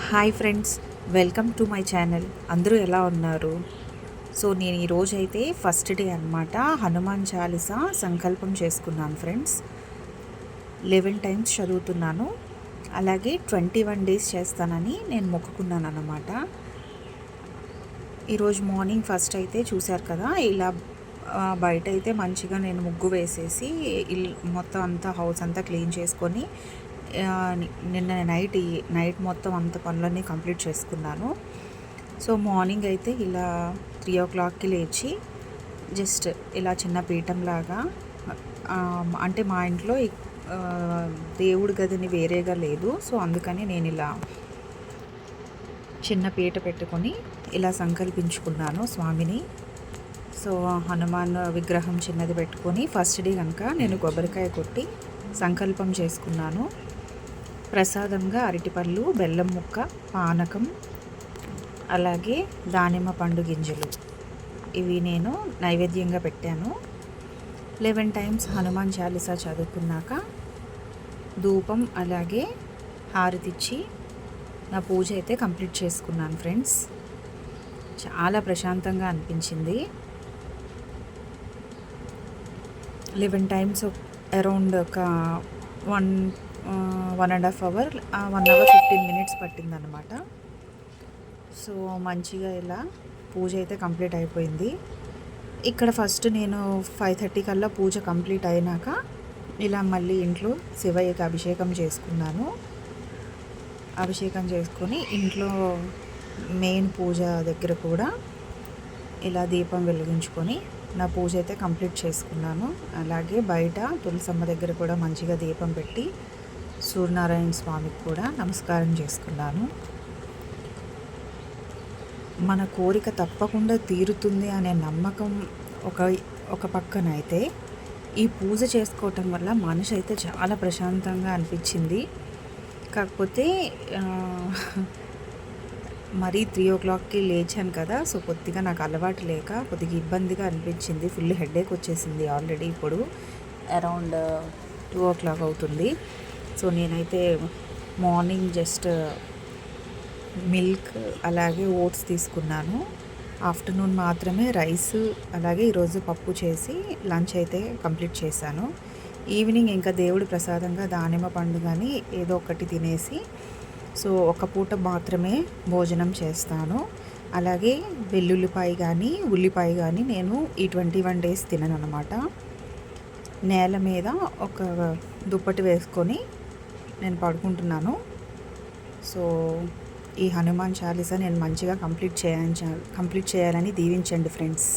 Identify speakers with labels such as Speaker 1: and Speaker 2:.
Speaker 1: Hi friends, welcome to my channel. అందరూ ఎలా ఉన్నారు? సో నేను ఈరోజైతే ఫస్ట్ డే అనమాట. హనుమాన్ చాలీసా సంకల్పం చేసుకున్నాను ఫ్రెండ్స్. 11 టైమ్స్ చదువుతున్నాను. అలాగే 21 డేస్ చేస్తానని నేను మొక్కుకున్నాను అన్నమాట. ఈరోజు మార్నింగ్ ఫస్ట్ అయితే చూశారు కదా, ఇలా బయట అయితే మంచిగా నేను ముగ్గు వేసేసి మొత్తం అంతా హౌస్ అంతా క్లీన్ చేసుకొని నిన్న నైట్ మొత్తం అంత పనులన్నీ కంప్లీట్ చేసుకున్నాను. సో మార్నింగ్ అయితే ఇలా 3 o'clockకి లేచి జస్ట్ ఇలా చిన్న పీఠంలాగా, అంటే మా ఇంట్లో దేవుడి గదిని వేరేగా లేదు. సో అందుకని నేను ఇలా చిన్న పీట పెట్టుకొని ఇలా సంకల్పించుకున్నాను స్వామిని. సో హనుమాన్ విగ్రహం చిన్నది పెట్టుకొని ఫస్ట్ డే కనుక నేను కొబ్బరికాయ కొట్టి సంకల్పం చేసుకున్నాను. ప్రసాదంగా అరటిపళ్ళు, బెల్లం ముక్క, పానకం, అలాగే దానిమ్మ పండు గింజలు ఇవి నేను నైవేద్యంగా పెట్టాను. 11 టైమ్స్ హనుమాన్ చాలీసా చదువుకున్నాక ధూపం అలాగే హారతిచ్చి నా పూజ అయితే కంప్లీట్ చేసుకున్నాను ఫ్రెండ్స్. చాలా ప్రశాంతంగా అనిపించింది. 11 టైమ్స్ అరౌండ్ ఒక 1.5 అవర్ 1 అవర్ 15 మినిట్స్ పట్టిందనమాట. సో మంచిగా ఇలా పూజ అయితే కంప్లీట్ అయిపోయింది. ఇక్కడ ఫస్ట్ నేను 5:30 కల్లా పూజ కంప్లీట్ అయినాక ఇలా మళ్ళీ ఇంట్లో శివయ్యకి అభిషేకం చేసుకున్నాను. అభిషేకం చేసుకొని ఇంట్లో మెయిన్ పూజ దగ్గర కూడా ఇలా దీపం వెలిగించుకొని నా పూజ అయితే కంప్లీట్ చేసుకున్నాను. అలాగే బయట తులసమ్మ దగ్గర కూడా మంచిగా దీపం పెట్టి సూర్యనారాయణ స్వామికి కూడా నమస్కారం చేసుకున్నాను. మన కోరిక తప్పకుండా తీరుతుంది అనే నమ్మకం ఒక పక్కన అయితే, ఈ పూజ చేసుకోవటం వల్ల మనసు అయితే చాలా ప్రశాంతంగా అనిపించింది. కాకపోతే మరీ 3 o'clockకి లేచాను కదా, సో కొద్దిగా నాకు అలవాటు లేక కొద్దిగా ఇబ్బందిగా అనిపించింది. ఫుల్ హెడేక్ వచ్చేసింది. ఆల్రెడీ ఇప్పుడు అరౌండ్ 2 o'clock అవుతుంది. సో నేనైతే మార్నింగ్ జస్ట్ మిల్క్ అలాగే ఓట్స్ తీసుకున్నాను. ఆఫ్టర్నూన్ మాత్రమే రైస్ అలాగే ఈరోజు పప్పు చేసి లంచ్ అయితే కంప్లీట్ చేశాను. ఈవినింగ్ ఇంకా దేవుడి ప్రసాదంగా దానిమ్మ పండు కానీ ఏదో ఒకటి తినేసి, సో ఒక పూట మాత్రమే భోజనం చేస్తాను. అలాగే వెల్లుల్లిపాయ కానీ ఉల్లిపాయ కానీ నేను ఈ 21 డేస్ తినను అనమాట. నేల మీద ఒక దుప్పటి వేసుకొని నేను పడుకుంటున్నాను. సో ఈ హనుమాన్ చాలీసా నేను మంచిగా కంప్లీట్ చేయాలని దీవించండి ఫ్రెండ్స్.